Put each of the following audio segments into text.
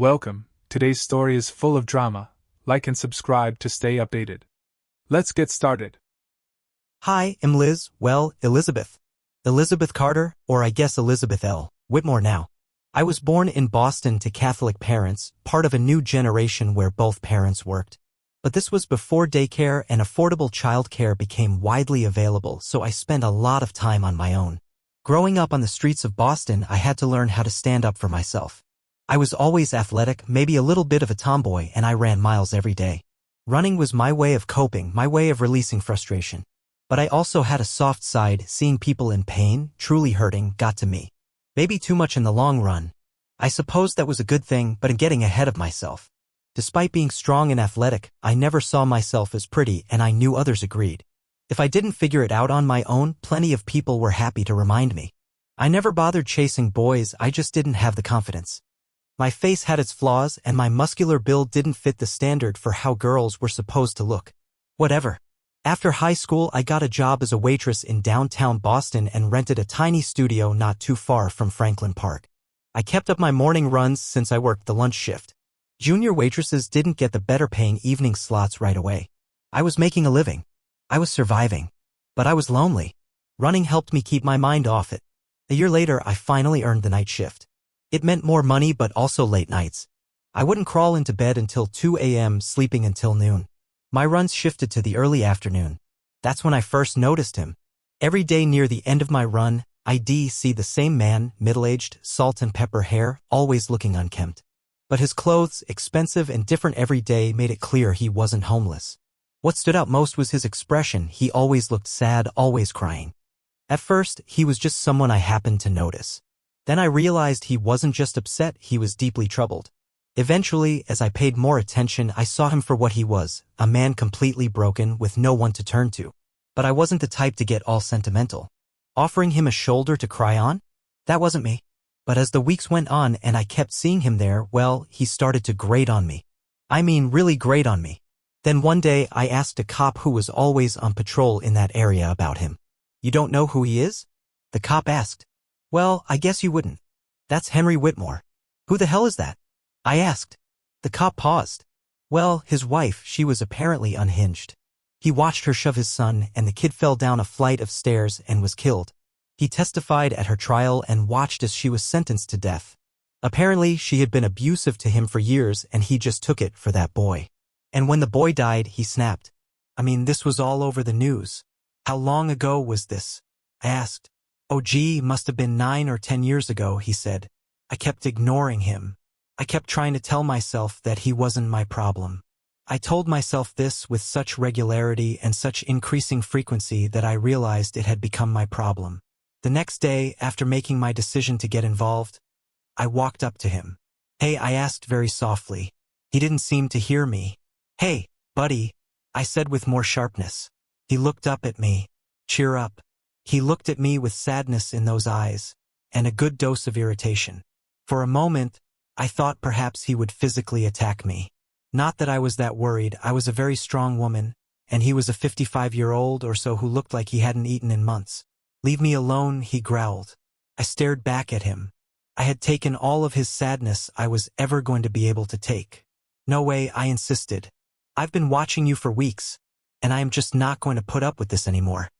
Welcome, today's story is full of drama. Like and subscribe to stay updated. Let's get started. Hi, I'm Liz, Elizabeth. Elizabeth Carter, or I guess Elizabeth L. Whitmore now. I was born in Boston to Catholic parents, part of a new generation where both parents worked. But this was before daycare and affordable childcare became widely available, so I spent a lot of time on my own. Growing up on the streets of Boston, I had to learn how to stand up for myself. I was always athletic, maybe a little bit of a tomboy, and I ran miles every day. Running was my way of coping, my way of releasing frustration. But I also had a soft side. Seeing people in pain, truly hurting, got to me. Maybe too much in the long run. I suppose that was a good thing, but in getting ahead of myself. Despite being strong and athletic, I never saw myself as pretty, and I knew others agreed. If I didn't figure it out on my own, plenty of people were happy to remind me. I never bothered chasing boys, I just didn't have the confidence. My face had its flaws, and my muscular build didn't fit the standard for how girls were supposed to look. Whatever. After high school, I got a job as a waitress in downtown Boston and rented a tiny studio not too far from Franklin Park. I kept up my morning runs since I worked the lunch shift. Junior waitresses didn't get the better-paying evening slots right away. I was making a living. I was surviving. But I was lonely. Running helped me keep my mind off it. A year later, I finally earned the night shift. It meant more money but also late nights. I wouldn't crawl into bed until 2 a.m., sleeping until noon. My runs shifted to the early afternoon. That's when I first noticed him. Every day near the end of my run, I'd see the same man, middle-aged, salt and pepper hair, always looking unkempt. But his clothes, expensive and different every day, made it clear he wasn't homeless. What stood out most was his expression. He always looked sad, always crying. At first, he was just someone I happened to notice. Then I realized he wasn't just upset, he was deeply troubled. Eventually, as I paid more attention, I saw him for what he was, a man completely broken with no one to turn to. But I wasn't the type to get all sentimental. Offering him a shoulder to cry on? That wasn't me. But as the weeks went on and I kept seeing him there, well, he started to grate on me. I mean, really grate on me. Then one day, I asked a cop who was always on patrol in that area about him. "You don't know who he is?" The cop asked. "Well, I guess you wouldn't. That's Henry Whitmore." "Who the hell is that?" I asked. The cop paused. "Well, his wife, she was apparently unhinged. He watched her shove his son, and the kid fell down a flight of stairs and was killed. He testified at her trial and watched as she was sentenced to death. Apparently, she had been abusive to him for years, and he just took it for that boy. And when the boy died, he snapped. I mean, this was all over the news." "How long ago was this?" I asked. "Oh gee, must have been 9 or 10 years ago," he said. "I kept ignoring him. I kept trying to tell myself that he wasn't my problem. I told myself this with such regularity and such increasing frequency that I realized it had become my problem. The next day, after making my decision to get involved, I walked up to him. "Hey," I asked very softly. He didn't seem to hear me. "Hey, buddy," I said with more sharpness. He looked up at me. "Cheer up." He looked at me with sadness in those eyes, and a good dose of irritation. For a moment, I thought perhaps he would physically attack me. Not that I was that worried. I was a very strong woman, and he was a 55-year-old or so who looked like he hadn't eaten in months. "Leave me alone," he growled. I stared back at him. I had taken all of his sadness I was ever going to be able to take. "No way," I insisted. "I've been watching you for weeks, and I am just not going to put up with this anymore."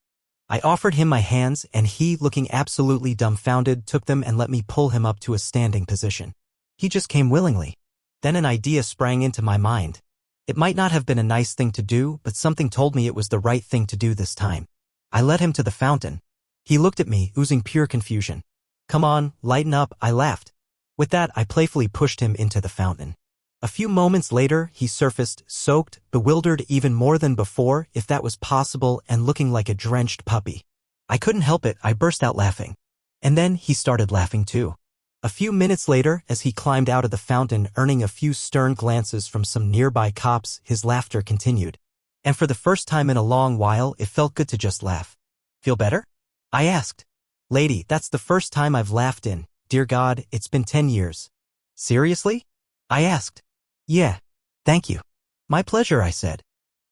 I offered him my hands, and he, looking absolutely dumbfounded, took them and let me pull him up to a standing position. He just came willingly. Then an idea sprang into my mind. It might not have been a nice thing to do, but something told me it was the right thing to do this time. I led him to the fountain. He looked at me, oozing pure confusion. "Come on, lighten up," I laughed. With that, I playfully pushed him into the fountain. A few moments later, he surfaced, soaked, bewildered even more than before, if that was possible, and looking like a drenched puppy. I couldn't help it, I burst out laughing. And then he started laughing too. A few minutes later, as he climbed out of the fountain, earning a few stern glances from some nearby cops, his laughter continued. And for the first time in a long while, it felt good to just laugh. "Feel better?" I asked. "Lady, that's the first time I've laughed in, dear God, it's been 10 years. "Seriously?" I asked. "Yeah, thank you." "My pleasure," I said.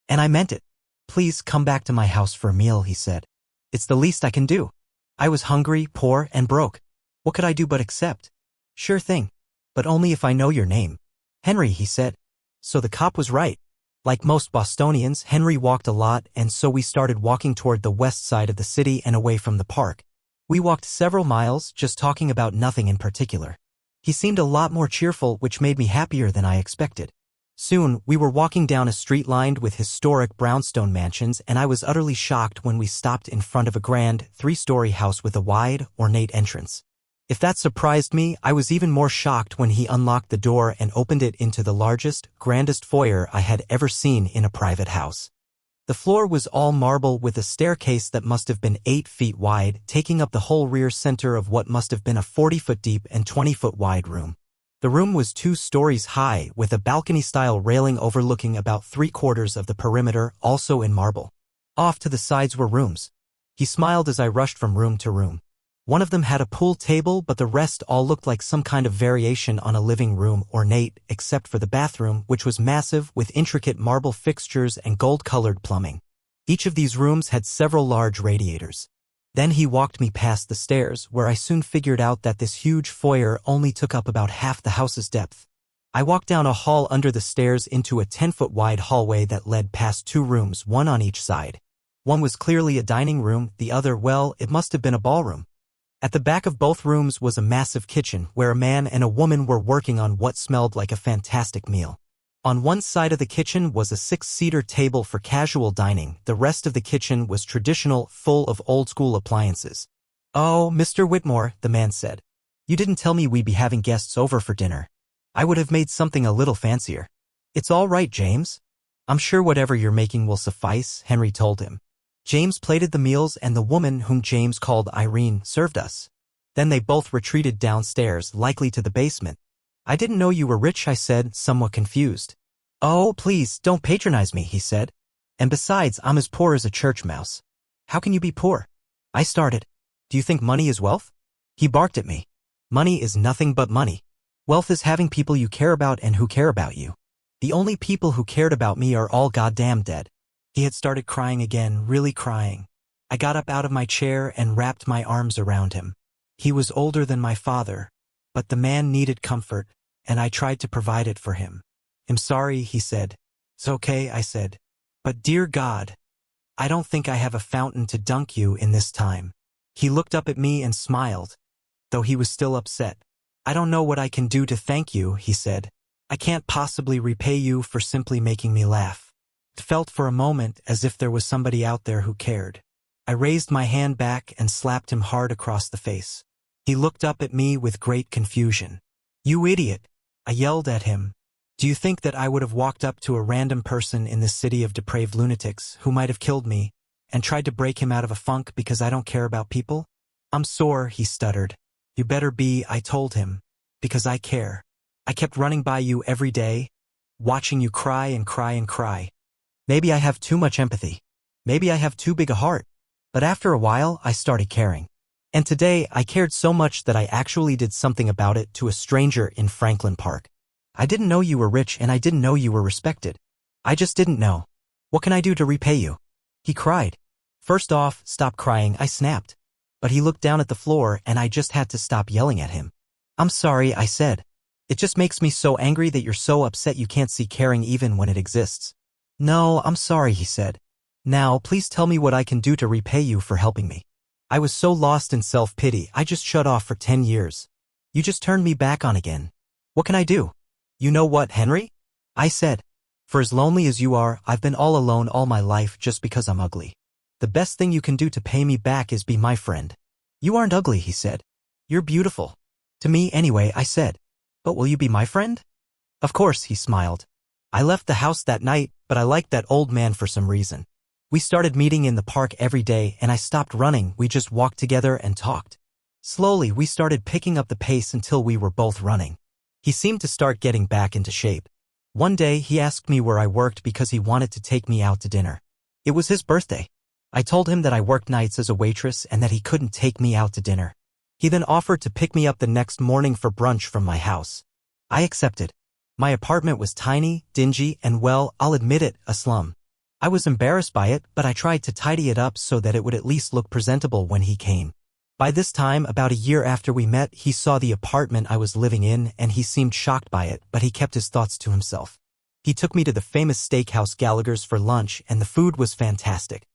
And I meant it. "Please come back to my house for a meal," he said. "It's the least I can do." I was hungry, poor, and broke. What could I do but accept? "Sure thing. but only if I know your name. Henry, he said. So the cop was right. Like most Bostonians, Henry walked a lot, and so we started walking toward the west side of the city and away from the park. We walked several miles, just talking about nothing in particular. He seemed a lot more cheerful, which made me happier than I expected. Soon, we were walking down a street lined with historic brownstone mansions, and I was utterly shocked when we stopped in front of a grand, three-story house with a wide, ornate entrance. If that surprised me, I was even more shocked when he unlocked the door and opened it into the largest, grandest foyer I had ever seen in a private house. The floor was all marble with a staircase that must have been 8 feet wide, taking up the whole rear center of what must have been a 40-foot deep and 20-foot wide room. The room was 2 stories high, with a balcony-style railing overlooking about 3/4 of the perimeter, also in marble. Off to the sides were rooms. He smiled as I rushed from room to room. One of them had a pool table, but the rest all looked like some kind of variation on a living room, ornate, except for the bathroom, which was massive, with intricate marble fixtures and gold-colored plumbing. Each of these rooms had several large radiators. Then he walked me past the stairs, where I soon figured out that this huge foyer only took up about half the house's depth. I walked down a hall under the stairs into a 10-foot wide hallway that led past 2 rooms, one on each side. One was clearly a dining room, the other, well, it must have been a ballroom. At the back of both rooms was a massive kitchen, where a man and a woman were working on what smelled like a fantastic meal. On one side of the kitchen was a 6-seater table for casual dining. The rest of the kitchen was traditional, full of old-school appliances. "Oh, Mr. Whitmore," the man said. "You didn't tell me we'd be having guests over for dinner. I would have made something a little fancier." "It's all right, James. I'm sure whatever you're making will suffice," Henry told him. James plated the meals, and the woman, whom James called Irene, served us. Then they both retreated downstairs, likely to the basement. "I didn't know you were rich," I said, somewhat confused. "Oh, please, don't patronize me," he said. "And besides, I'm as poor as a church mouse." "How can you be poor?" I started. "Do you think money is wealth?" He barked at me. "Money is nothing but money. Wealth is having people you care about and who care about you. The only people who cared about me are all goddamn dead." He had started crying again, really crying. I got up out of my chair and wrapped my arms around him. He was older than my father, but the man needed comfort, and I tried to provide it for him. "I'm sorry," he said. "It's okay," I said. "But dear God, I don't think I have a fountain to dunk you in this time." He looked up at me and smiled, though he was still upset. "I don't know what I can do to thank you," he said. "I can't possibly repay you for simply making me laugh." It felt for a moment as if there was somebody out there who cared. I raised my hand back and slapped him hard across the face. He looked up at me with great confusion. "You idiot," I yelled at him. "Do you think that I would have walked up to a random person in this city of depraved lunatics who might have killed me and tried to break him out of a funk because I don't care about people?" "I'm sore," he stuttered. "You better be," I told him, "because I care. I kept running by you every day, watching you cry and cry and cry. Maybe I have too much empathy. Maybe I have too big a heart. But after a while, I started caring. And today, I cared so much that I actually did something about it to a stranger in Franklin Park. I didn't know you were rich, and I didn't know you were respected. I just didn't know. What can I do to repay you?" He cried. "First off, stop crying," I snapped. But he looked down at the floor, and I just had to stop yelling at him. "I'm sorry," I said. "It just makes me so angry that you're so upset you can't see caring even when it exists." "No, I'm sorry," he said. "Now, please tell me what I can do to repay you for helping me." I was so lost in self-pity, I just shut off for 10 years. "You just turned me back on again. What can I do?" "You know what, Henry?" I said. "For as lonely as you are, I've been all alone all my life just because I'm ugly. The best thing you can do to pay me back is be my friend." "You aren't ugly," he said. "You're beautiful. To me, anyway," I said. "But will you be my friend?" "Of course," he smiled. I left the house that night, but I liked that old man for some reason. We started meeting in the park every day, and I stopped running. We just walked together and talked. Slowly, we started picking up the pace until we were both running. He seemed to start getting back into shape. One day, he asked me where I worked because he wanted to take me out to dinner. It was his birthday. I told him that I worked nights as a waitress and that he couldn't take me out to dinner. He then offered to pick me up the next morning for brunch from my house. I accepted. My apartment was tiny, dingy, and well, I'll admit it, a slum. I was embarrassed by it, but I tried to tidy it up so that it would at least look presentable when he came. By this time, about a year after we met, he saw the apartment I was living in and he seemed shocked by it, but he kept his thoughts to himself. He took me to the famous steakhouse Gallagher's for lunch and the food was fantastic.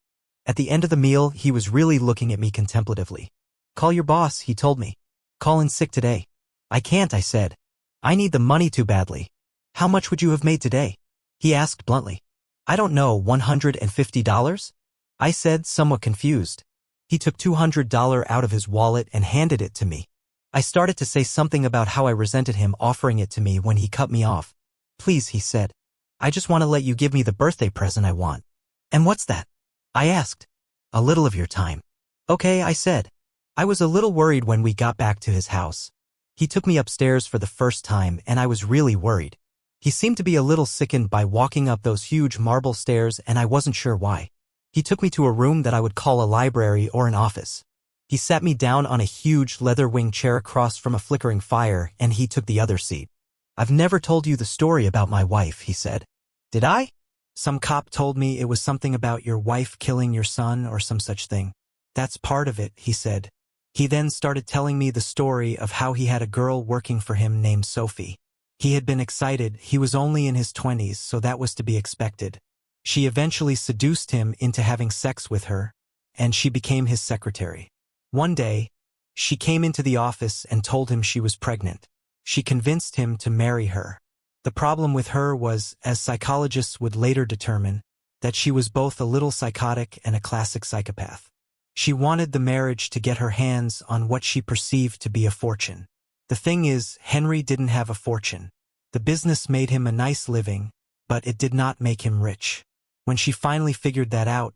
At the end of the meal, he was really looking at me contemplatively. "Call your boss," he told me. "Call in sick today." "I can't," I said. "I need the money too badly." "How much would you have made today?" he asked bluntly. "I don't know, $150? I said, somewhat confused. He took $200 out of his wallet and handed it to me. I started to say something about how I resented him offering it to me when he cut me off. "Please," he said. "I just want to let you give me the birthday present I want." "And what's that?" I asked. "A little of your time." "Okay," I said. I was a little worried when we got back to his house. He took me upstairs for the first time and I was really worried. He seemed to be a little sickened by walking up those huge marble stairs and I wasn't sure why. He took me to a room that I would call a library or an office. He sat me down on a huge leather-wing chair across from a flickering fire and he took the other seat. "I've never told you the story about my wife," he said. "Did I? Some cop told me it was something about your wife killing your son or some such thing." "That's part of it," he said. He then started telling me the story of how he had a girl working for him named Sophie. He had been excited. He was only in his 20s, so that was to be expected. She eventually seduced him into having sex with her, and she became his secretary. One day, she came into the office and told him she was pregnant. She convinced him to marry her. The problem with her was, as psychologists would later determine, that she was both a little psychotic and a classic psychopath. She wanted the marriage to get her hands on what she perceived to be a fortune. The thing is, Henry didn't have a fortune. The business made him a nice living, but it did not make him rich. When she finally figured that out,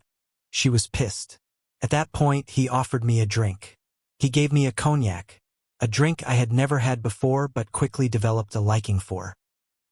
she was pissed. At that point, he offered me a drink. He gave me a cognac, a drink I had never had before but quickly developed a liking for.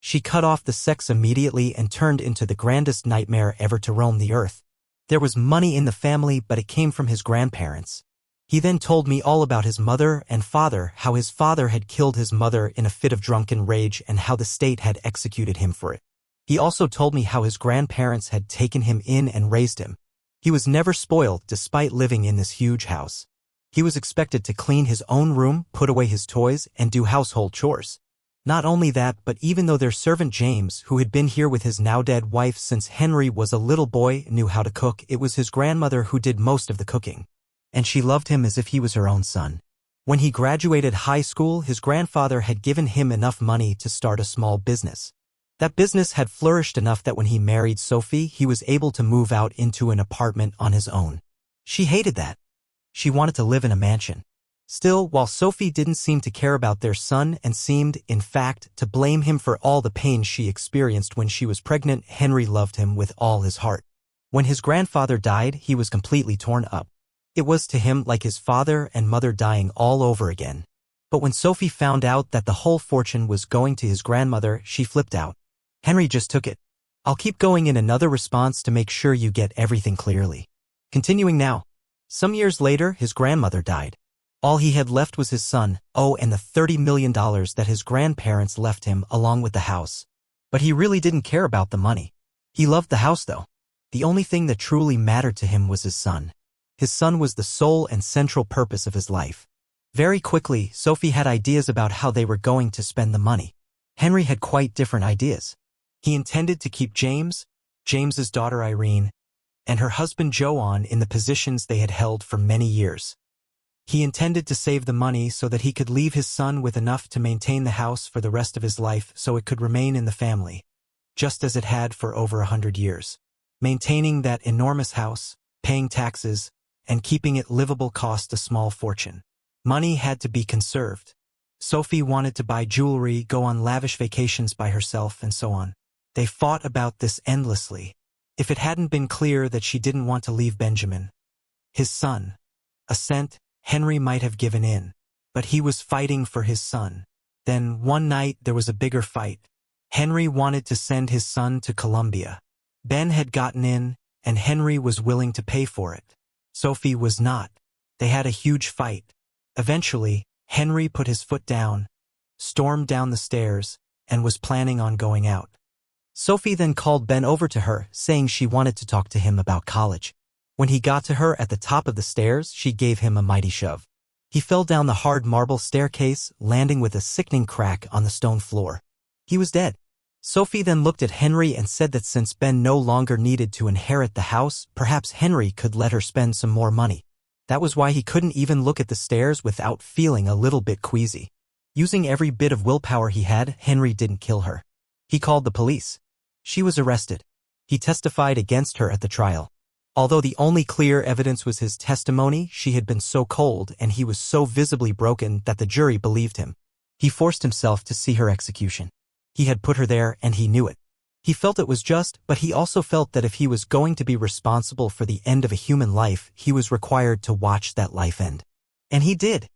She cut off the sex immediately and turned into the grandest nightmare ever to roam the earth. There was money in the family, but it came from his grandparents. He then told me all about his mother and father, how his father had killed his mother in a fit of drunken rage and how the state had executed him for it. He also told me how his grandparents had taken him in and raised him. He was never spoiled despite living in this huge house. He was expected to clean his own room, put away his toys, and do household chores. Not only that, but even though their servant James, who had been here with his now-dead wife since Henry was a little boy, knew how to cook, it was his grandmother who did most of the cooking. And she loved him as if he was her own son. When he graduated high school, his grandfather had given him enough money to start a small business. That business had flourished enough that when he married Sophie, he was able to move out into an apartment on his own. She hated that. She wanted to live in a mansion. Still, while Sophie didn't seem to care about their son and seemed, in fact, to blame him for all the pain she experienced when she was pregnant, Henry loved him with all his heart. When his grandfather died, he was completely torn up. It was to him like his father and mother dying all over again. But when Sophie found out that the whole fortune was going to his grandmother, she flipped out. Henry just took it. "I'll keep going in another response to make sure you get everything clearly." Continuing now. Some years later, his grandmother died. All he had left was his son, and the $30 million that his grandparents left him along with the house. But he really didn't care about the money. He loved the house, though. The only thing that truly mattered to him was his son. His son was the sole and central purpose of his life. Very quickly, Sophie had ideas about how they were going to spend the money. Henry had quite different ideas. He intended to keep James's daughter Irene, and her husband Joe in the positions they had held for many years. He intended to save the money so that he could leave his son with enough to maintain the house for the rest of his life so it could remain in the family, just as it had for over 100 years. Maintaining that enormous house, paying taxes, and keeping it livable cost a small fortune. Money had to be conserved. Sophie wanted to buy jewelry, go on lavish vacations by herself, and so on. They fought about this endlessly. If it hadn't been clear that she didn't want to leave Benjamin, his son, a cent, Henry might have given in. But he was fighting for his son. Then one night there was a bigger fight. Henry wanted to send his son to Columbia. Ben had gotten in, and Henry was willing to pay for it. Sophie was not. They had a huge fight. Eventually, Henry put his foot down, stormed down the stairs, and was planning on going out. Sophie then called Ben over to her, saying she wanted to talk to him about college. When he got to her at the top of the stairs, she gave him a mighty shove. He fell down the hard marble staircase, landing with a sickening crack on the stone floor. He was dead. Sophie then looked at Henry and said that since Ben no longer needed to inherit the house, perhaps Henry could let her spend some more money. That was why he couldn't even look at the stairs without feeling a little bit queasy. Using every bit of willpower he had, Henry didn't kill her. He called the police. She was arrested. He testified against her at the trial. Although the only clear evidence was his testimony, she had been so cold and he was so visibly broken that the jury believed him. He forced himself to see her execution. He had put her there and he knew it. He felt it was just, but he also felt that if he was going to be responsible for the end of a human life, he was required to watch that life end. And he did.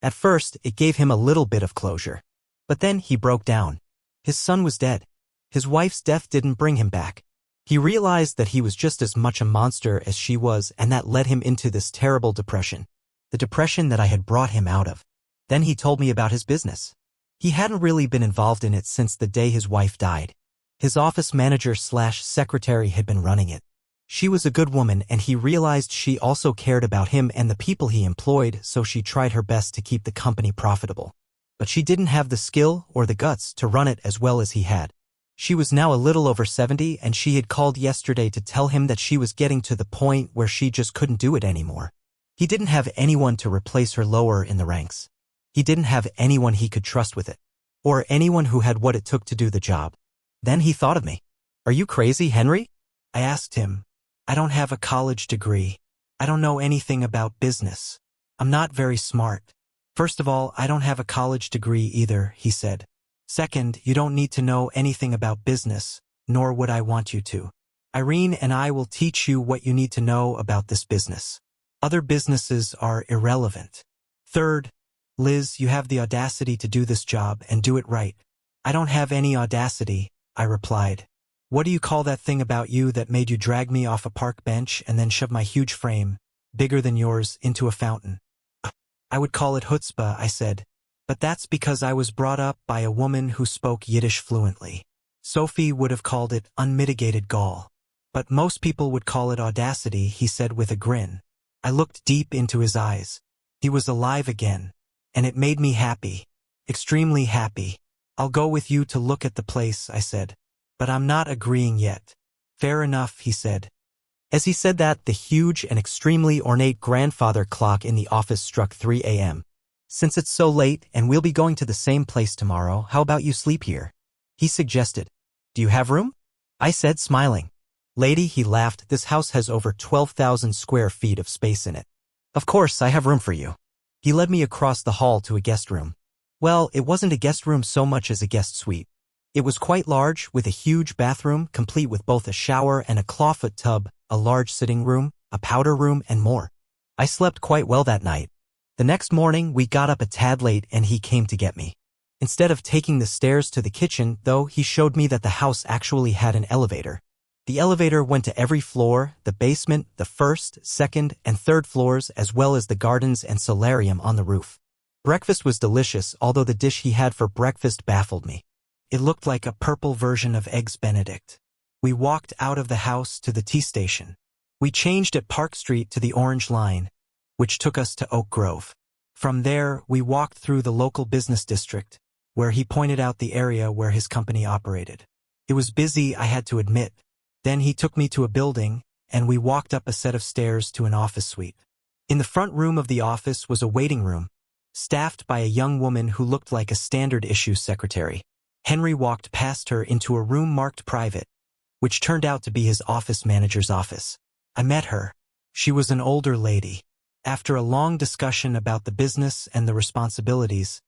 At first, it gave him a little bit of closure. But then he broke down. His son was dead. His wife's death didn't bring him back. He realized that he was just as much a monster as she was, and that led him into this terrible depression. The depression that I had brought him out of. Then he told me about his business. He hadn't really been involved in it since the day his wife died. His office manager/secretary had been running it. She was a good woman and he realized she also cared about him and the people he employed, so she tried her best to keep the company profitable. But she didn't have the skill or the guts to run it as well as he had. She was now a little over 70 and she had called yesterday to tell him that she was getting to the point where she just couldn't do it anymore. He didn't have anyone to replace her lower in the ranks. He didn't have anyone he could trust with it. Or anyone who had what it took to do the job. Then he thought of me. "Are you crazy, Henry?" I asked him. "I don't have a college degree. I don't know anything about business. I'm not very smart." "First of all, I don't have a college degree either," he said. "Second, you don't need to know anything about business, nor would I want you to. Irene and I will teach you what you need to know about this business. Other businesses are irrelevant. Third, Liz, you have the audacity to do this job and do it right." "I don't have any audacity," I replied. "What do you call that thing about you that made you drag me off a park bench and then shove my huge frame, bigger than yours, into a fountain?" "I would call it chutzpah," I said. "But that's because I was brought up by a woman who spoke Yiddish fluently. Sophie would have called it unmitigated gall. But most people would call it audacity," he said with a grin. I looked deep into his eyes. He was alive again. And it made me happy. Extremely happy. "I'll go with you to look at the place," I said. "But I'm not agreeing yet." "Fair enough," he said. As he said that, the huge and extremely ornate grandfather clock in the office struck 3 a.m. "Since it's so late and we'll be going to the same place tomorrow, how about you sleep here?" he suggested. "Do you have room?" I said, smiling. "Lady," he laughed, "this house has over 12,000 square feet of space in it. Of course, I have room for you." He led me across the hall to a guest room. Well, it wasn't a guest room so much as a guest suite. It was quite large, with a huge bathroom, complete with both a shower and a clawfoot tub, a large sitting room, a powder room, and more. I slept quite well that night. The next morning, we got up a tad late and he came to get me. Instead of taking the stairs to the kitchen, though, he showed me that the house actually had an elevator. The elevator went to every floor, the basement, the first, second, and third floors, as well as the gardens and solarium on the roof. Breakfast was delicious, although the dish he had for breakfast baffled me. It looked like a purple version of Eggs Benedict. We walked out of the house to the T station. We changed at Park Street to the Orange Line, which took us to Oak Grove. From there, we walked through the local business district, where he pointed out the area where his company operated. It was busy, I had to admit. Then he took me to a building, and we walked up a set of stairs to an office suite. In the front room of the office was a waiting room, staffed by a young woman who looked like a standard-issue secretary. Henry walked past her into a room marked private, which turned out to be his office manager's office. I met her. She was an older lady. After a long discussion about the business and the responsibilities,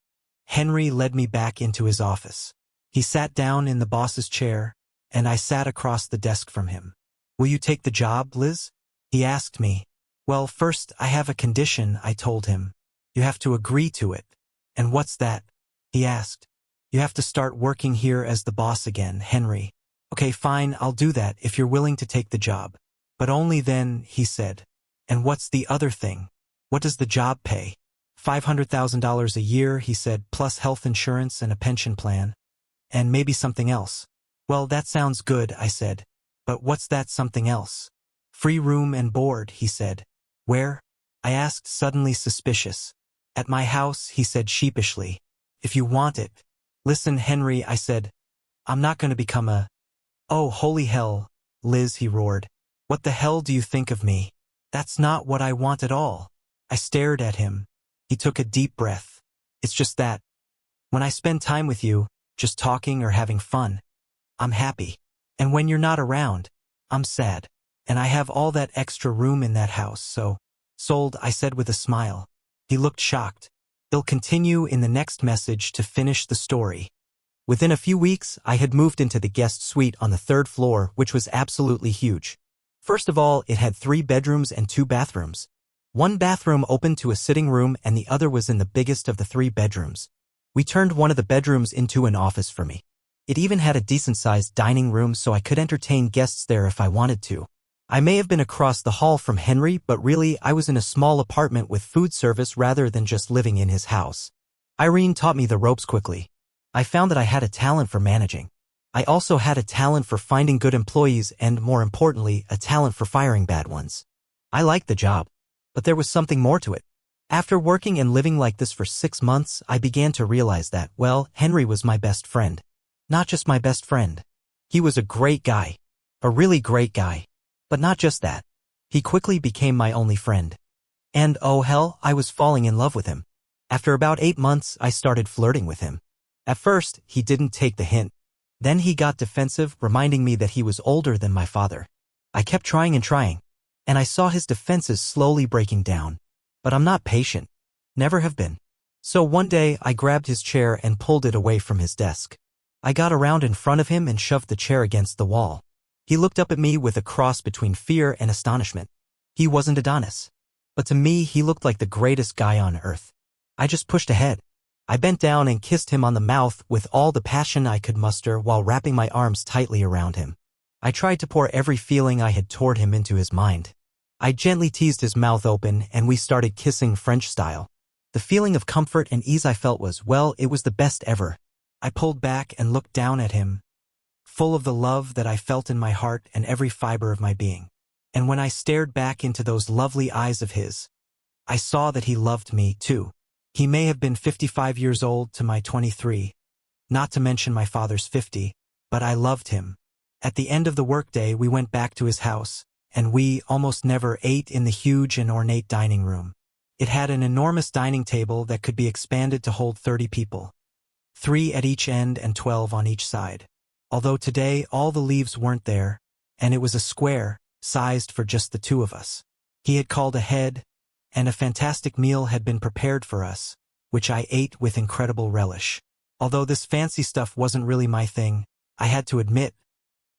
Henry led me back into his office. He sat down in the boss's chair, and I sat across the desk from him. "Will you take the job, Liz?" he asked me. "Well, first, I have a condition," I told him. "You have to agree to it." "And what's that?" he asked. "You have to start working here as the boss again, Henry." "Okay, fine, I'll do that if you're willing to take the job." "But only then," he said. "And what's the other thing? What does the job pay?" $500,000 a year, he said, plus health insurance and a pension plan. And maybe something else. "Well, that sounds good," I said. "But what's that something else?" "Free room and board," he said. "Where?" I asked, suddenly suspicious. At my house, he said sheepishly. If you want it. Listen, Henry, I said. I'm not going to become a... Oh, holy hell, Liz, he roared. What the hell do you think of me? That's not what I want at all. I stared at him. He took a deep breath. It's just that. When I spend time with you, just talking or having fun, I'm happy. And when you're not around, I'm sad. And I have all that extra room in that house, so... Sold, I said with a smile. He looked shocked. He'll continue in the next message to finish the story. Within a few weeks, I had moved into the guest suite on the 3rd floor, which was absolutely huge. First of all, it had 3 bedrooms and 2 bathrooms. One bathroom opened to a sitting room and the other was in the biggest of the 3 bedrooms. We turned one of the bedrooms into an office for me. It even had a decent-sized dining room so I could entertain guests there if I wanted to. I may have been across the hall from Henry, but really I was in a small apartment with food service rather than just living in his house. Irene taught me the ropes quickly. I found that I had a talent for managing. I also had a talent for finding good employees and, more importantly, a talent for firing bad ones. I liked the job, but there was something more to it. After working and living like this for 6 months, I began to realize that, well, Henry was my best friend. Not just my best friend. He was a great guy. A really great guy. But not just that. He quickly became my only friend. And oh hell, I was falling in love with him. After about 8 months, I started flirting with him. At first, he didn't take the hint. Then he got defensive, reminding me that he was older than my father. I kept trying, and I saw his defenses slowly breaking down. But I'm not patient. Never have been. So one day, I grabbed his chair and pulled it away from his desk. I got around in front of him and shoved the chair against the wall. He looked up at me with a cross between fear and astonishment. He wasn't Adonis. But to me, he looked like the greatest guy on earth. I just pushed ahead. I bent down and kissed him on the mouth with all the passion I could muster while wrapping my arms tightly around him. I tried to pour every feeling I had toward him into his mind. I gently teased his mouth open and we started kissing French style. The feeling of comfort and ease I felt was, well, it was the best ever. I pulled back and looked down at him, full of the love that I felt in my heart and every fiber of my being. And when I stared back into those lovely eyes of his, I saw that he loved me, too. He may have been 55 years old to my 23, not to mention my father's 50, but I loved him. At the end of the workday, we went back to his house, and we almost never ate in the huge and ornate dining room. It had an enormous dining table that could be expanded to hold 30 people, 3 at each end and 12 on each side. Although today all the leaves weren't there, and it was a square, sized for just the 2 of us. He had called ahead, and a fantastic meal had been prepared for us, which I ate with incredible relish. Although this fancy stuff wasn't really my thing, I had to admit,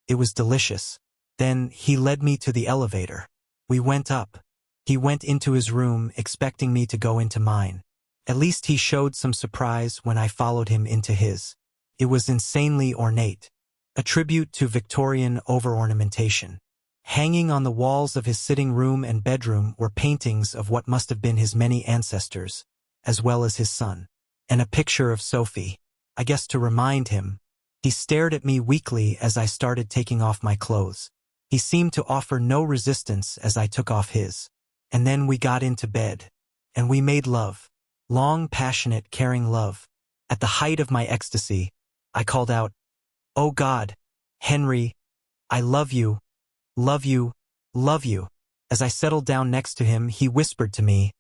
it was delicious. Then he led me to the elevator. We went up. He went into his room, expecting me to go into mine. At least he showed some surprise when I followed him into his. It was insanely ornate. A tribute to Victorian over-ornamentation. Hanging on the walls of his sitting room and bedroom were paintings of what must have been his many ancestors, as well as his son. And a picture of Sophie. I guess to remind him. He stared at me weakly as I started taking off my clothes. He seemed to offer no resistance as I took off his. And then we got into bed. And we made love. Long, passionate, caring love. At the height of my ecstasy, I called out, "Oh God, Henry, I love you, love you, love you." As I settled down next to him, he whispered to me,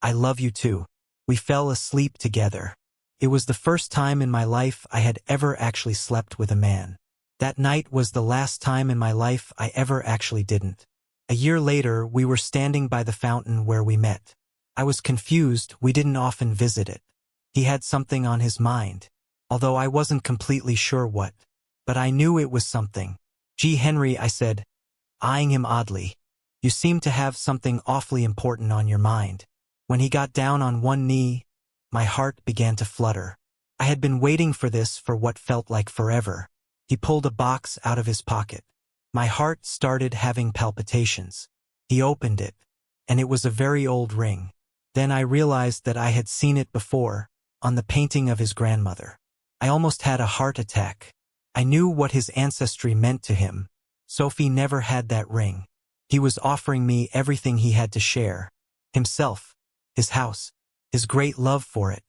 "I love you too." We fell asleep together. It was the first time in my life I had ever actually slept with a man. That night was the last time in my life I ever actually didn't. A year later, we were standing by the fountain where we met. I was confused, we didn't often visit it. He had something on his mind, although I wasn't completely sure what. But I knew it was something. "Gee, Henry," I said, eyeing him oddly. "You seem to have something awfully important on your mind." When he got down on one knee, my heart began to flutter. I had been waiting for this for what felt like forever. He pulled a box out of his pocket. My heart started having palpitations. He opened it, and it was a very old ring. Then I realized that I had seen it before, on the painting of his grandmother. I almost had a heart attack. I knew what his ancestry meant to him. Sophie never had that ring. He was offering me everything he had to share. Himself, his house, his great love for it,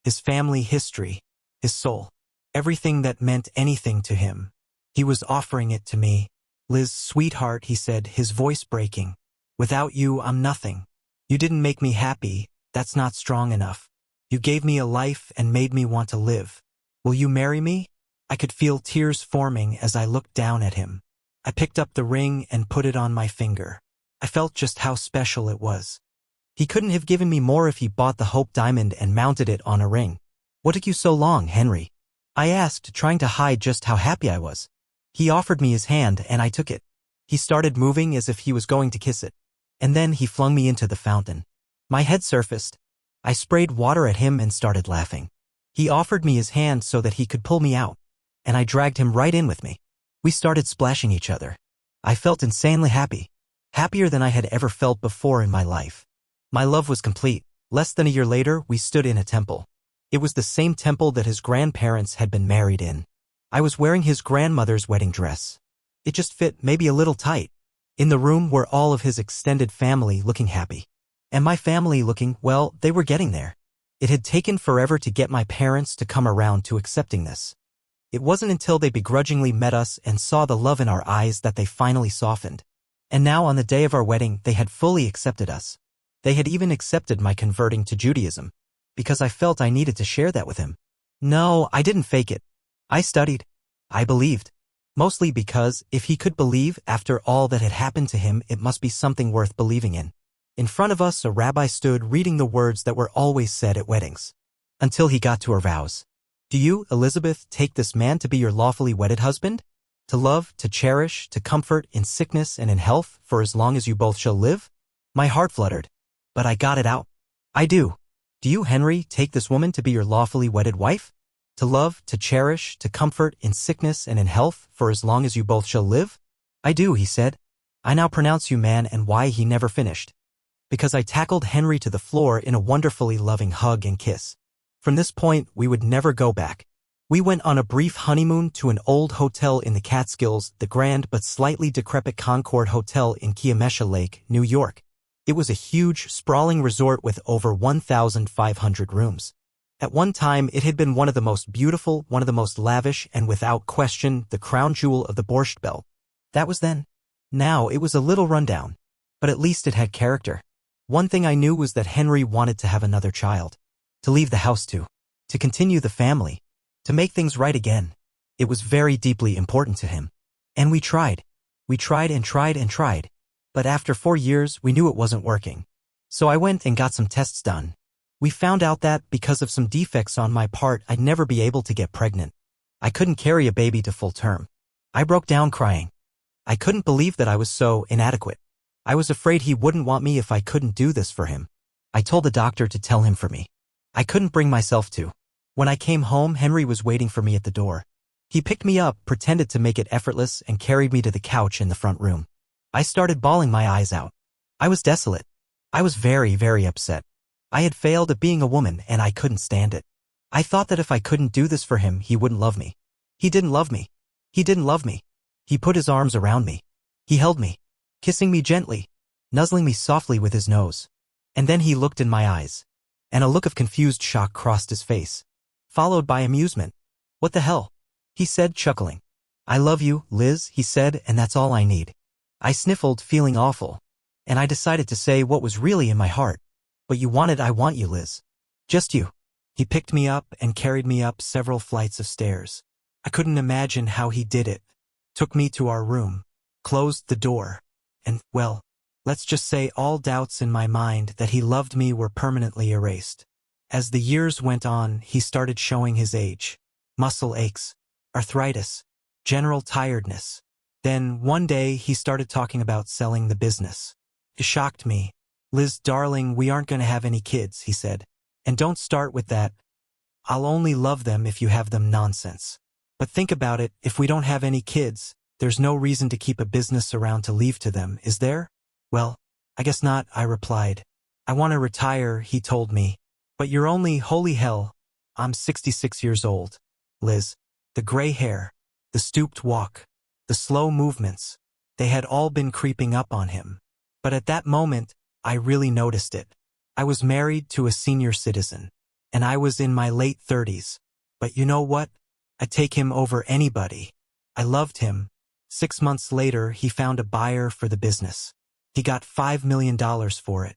his family history, his soul, everything that meant anything to him. He was offering it to me. Liz, sweetheart, he said, his voice breaking. Without you, I'm nothing. You didn't make me happy. That's not strong enough. You gave me a life and made me want to live. Will you marry me? I could feel tears forming as I looked down at him. I picked up the ring and put it on my finger. I felt just how special it was. He couldn't have given me more if he bought the Hope diamond and mounted it on a ring. What took you so long, Henry? I asked, trying to hide just how happy I was. He offered me his hand and I took it. He started moving as if he was going to kiss it. And then he flung me into the fountain. My head surfaced. I sprayed water at him and started laughing. He offered me his hand so that he could pull me out, and I dragged him right in with me. We started splashing each other. I felt insanely happy, happier than I had ever felt before in my life. My love was complete. Less than a year later, we stood in a temple. It was the same temple that his grandparents had been married in. I was wearing his grandmother's wedding dress. It just fit maybe a little tight. In the room were all of his extended family looking happy. And my family looking, well, they were getting there. It had taken forever to get my parents to come around to accepting this. It wasn't until they begrudgingly met us and saw the love in our eyes that they finally softened. And now on the day of our wedding, they had fully accepted us. They had even accepted my converting to Judaism, because I felt I needed to share that with him. No, I didn't fake it. I studied. I believed. Mostly because if he could believe after all that had happened to him, it must be something worth believing in. In front of us, a rabbi stood reading the words that were always said at weddings. Until he got to her vows. Do you, Elizabeth, take this man to be your lawfully wedded husband? To love, to cherish, to comfort in sickness and in health, for as long as you both shall live? My heart fluttered. But I got it out. I do. Do you, Henry, take this woman to be your lawfully wedded wife? To love, to cherish, to comfort in sickness and in health, for as long as you both shall live? I do, he said. I now pronounce you man, and why he never finished. Because I tackled Henry to the floor in a wonderfully loving hug and kiss. From this point, we would never go back. We went on a brief honeymoon to an old hotel in the Catskills, the grand but slightly decrepit Concord Hotel in Kiamesha Lake, New York. It was a huge, sprawling resort with over 1,500 rooms. At one time, it had been one of the most beautiful, one of the most lavish, and without question, the crown jewel of the Borscht Belt. That was then. Now, it was a little rundown. But at least it had character. One thing I knew was that Henry wanted to have another child. To leave the house to continue the family. To make things right again. It was very deeply important to him. And we tried. We tried and tried and tried. But after 4 years, we knew it wasn't working. So I went and got some tests done. We found out that, because of some defects on my part, I'd never be able to get pregnant. I couldn't carry a baby to full term. I broke down crying. I couldn't believe that I was so inadequate. I was afraid he wouldn't want me if I couldn't do this for him. I told the doctor to tell him for me. I couldn't bring myself to. When I came home, Henry was waiting for me at the door. He picked me up, pretended to make it effortless, and carried me to the couch in the front room. I started bawling my eyes out. I was desolate. I was very, very upset. I had failed at being a woman, and I couldn't stand it. I thought that if I couldn't do this for him, he wouldn't love me. He didn't love me. He didn't love me. He put his arms around me. He held me, kissing me gently, nuzzling me softly with his nose. And then he looked in my eyes, and a look of confused shock crossed his face, followed by amusement. What the hell? He said, chuckling. I love you, Liz, he said, and that's all I need. I sniffled, feeling awful, and I decided to say what was really in my heart. But you wanted, I want you, Liz. Just you. He picked me up and carried me up several flights of stairs. I couldn't imagine how he did it. Took me to our room, closed the door, and, well, let's just say all doubts in my mind that he loved me were permanently erased. As the years went on, he started showing his age. Muscle aches, arthritis, general tiredness. Then, one day, he started talking about selling the business. It shocked me. Liz, darling, we aren't going to have any kids, he said. And don't start with that. I'll only love them if you have them nonsense. But think about it, if we don't have any kids, there's no reason to keep a business around to leave to them, is there? Well, I guess not, I replied. I want to retire, he told me. But you're only, holy hell, I'm 66 years old. Liz, the gray hair, the stooped walk, the slow movements, they had all been creeping up on him. But at that moment, I really noticed it. I was married to a senior citizen, and I was in my late 30s. But you know what? I'd take him over anybody. I loved him. 6 months later, he found a buyer for the business. He got $5 million for it.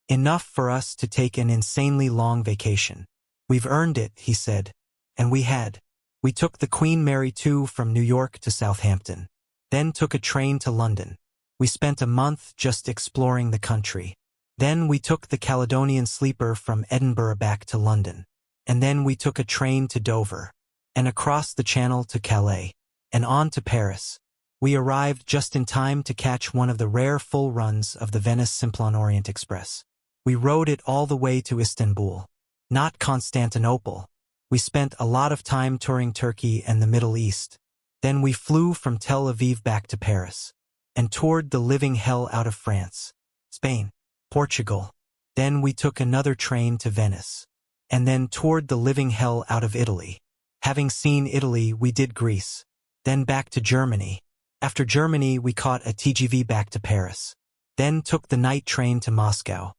Enough for us to take an insanely long vacation. We've earned it, he said. And we had. We took the Queen Mary 2 from New York to Southampton, then took a train to London. We spent a month just exploring the country. Then we took the Caledonian Sleeper from Edinburgh back to London. And then we took a train to Dover, and across the Channel to Calais, and on to Paris. We arrived just in time to catch one of the rare full runs of the Venice Simplon Orient Express. We rode it all the way to Istanbul, not Constantinople. We spent a lot of time touring Turkey and the Middle East. Then we flew from Tel Aviv back to Paris, and toured the living hell out of France, Spain, Portugal. Then we took another train to Venice, and then toured the living hell out of Italy. Having seen Italy, we did Greece, then back to Germany. After Germany, we caught a TGV back to Paris, then took the night train to Moscow.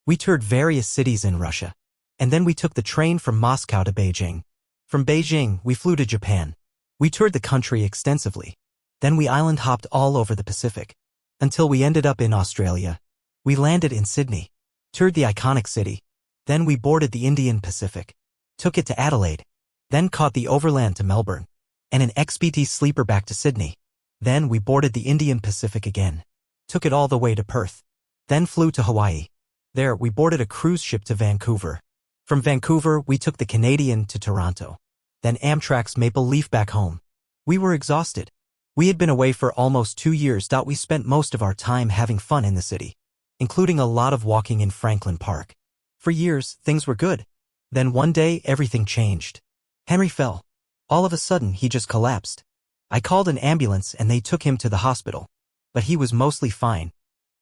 We toured various cities in Russia, and then we took the train from Moscow to Beijing. From Beijing, we flew to Japan. We toured the country extensively. Then we island hopped all over the Pacific, until we ended up in Australia. We landed in Sydney, toured the iconic city. Then we boarded the Indian Pacific, took it to Adelaide, then caught the overland to Melbourne, and an XPT sleeper back to Sydney. Then we boarded the Indian Pacific again, took it all the way to Perth, then flew to Hawaii. There, we boarded a cruise ship to Vancouver. From Vancouver, we took the Canadian to Toronto, then Amtrak's Maple Leaf back home. We were exhausted. We had been away for almost 2 years. We spent most of our time having fun in the city, including a lot of walking in Franklin Park. For years, things were good. Then one day, everything changed. Henry fell. All of a sudden, he just collapsed. I called an ambulance and they took him to the hospital. But he was mostly fine.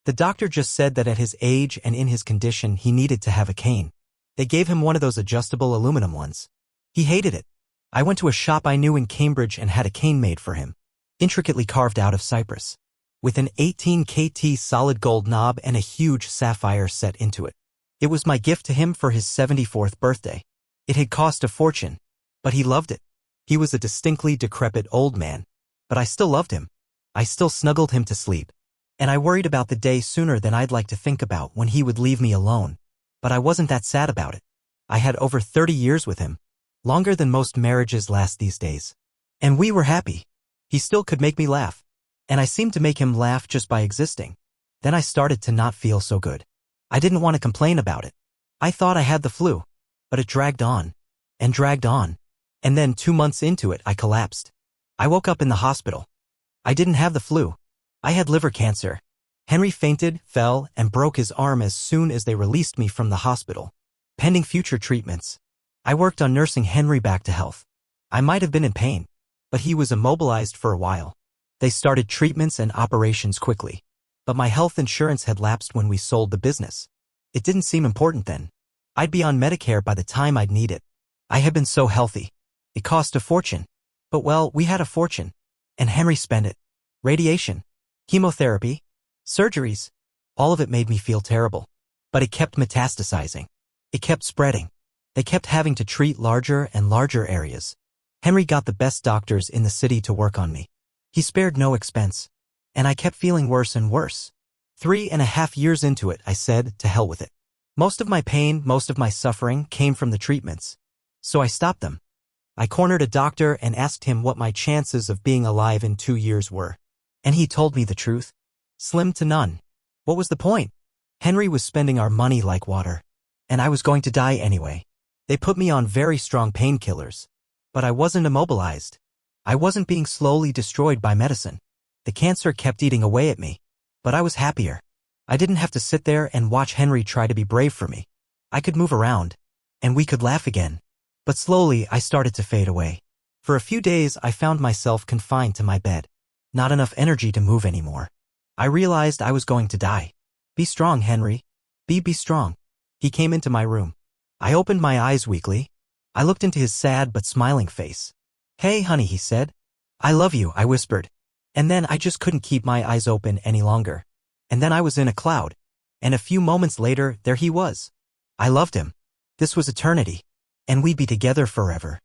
The doctor just said that at his age and in his condition, he needed to have a cane. They gave him one of those adjustable aluminum ones. He hated it. I went to a shop I knew in Cambridge and had a cane made for him, intricately carved out of cypress, with an 18 kT solid gold knob and a huge sapphire set into it. It was my gift to him for his 74th birthday. It had cost a fortune, but he loved it. He was a distinctly decrepit old man, but I still loved him. I still snuggled him to sleep, and I worried about the day sooner than I'd like to think about when he would leave me alone. But I wasn't that sad about it. I had over 30 years with him, longer than most marriages last these days. And we were happy. He still could make me laugh, and I seemed to make him laugh just by existing. Then I started to not feel so good. I didn't want to complain about it. I thought I had the flu, but it dragged on, and dragged on. And then 2 months into it, I collapsed. I woke up in the hospital. I didn't have the flu. I had liver cancer. Henry fainted, fell, and broke his arm as soon as they released me from the hospital, pending future treatments. I worked on nursing Henry back to health. I might have been in pain, but he was immobilized for a while. They started treatments and operations quickly. But my health insurance had lapsed when we sold the business. It didn't seem important then. I'd be on Medicare by the time I'd need it. I had been so healthy. It cost a fortune. But well, we had a fortune. And Henry spent it. Radiation, chemotherapy, surgeries. All of it made me feel terrible. But it kept metastasizing. It kept spreading. They kept having to treat larger and larger areas. Henry got the best doctors in the city to work on me. He spared no expense. And I kept feeling worse and worse. 3.5 years into it, I said, to hell with it. Most of my pain, most of my suffering came from the treatments. So I stopped them. I cornered a doctor and asked him what my chances of being alive in 2 years were. And he told me the truth. Slim to none. What was the point? Henry was spending our money like water. And I was going to die anyway. They put me on very strong painkillers. But I wasn't immobilized. I wasn't being slowly destroyed by medicine. The cancer kept eating away at me. But I was happier. I didn't have to sit there and watch Henry try to be brave for me. I could move around. And we could laugh again. But slowly, I started to fade away. For a few days, I found myself confined to my bed. Not enough energy to move anymore. I realized I was going to die. Be strong, Henry. Be strong. He came into my room. I opened my eyes weakly. I looked into his sad but smiling face. Hey, honey, he said. I love you, I whispered. And then I just couldn't keep my eyes open any longer. And then I was in a cloud. And a few moments later, there he was. I loved him. This was eternity. And we'd be together forever.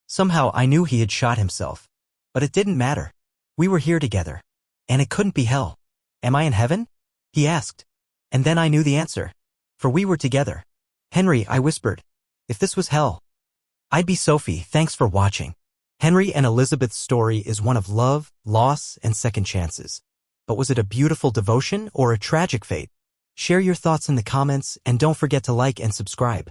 Somehow I knew he had shot himself. But it didn't matter. We were here together. And it couldn't be hell. Am I in heaven? He asked. And then I knew the answer. For we were together. Henry, I whispered. If this was hell, I'd be Sophie. Thanks for watching. Henry and Elizabeth's story is one of love, loss, and second chances. But was it a beautiful devotion or a tragic fate? Share your thoughts in the comments and don't forget to like and subscribe.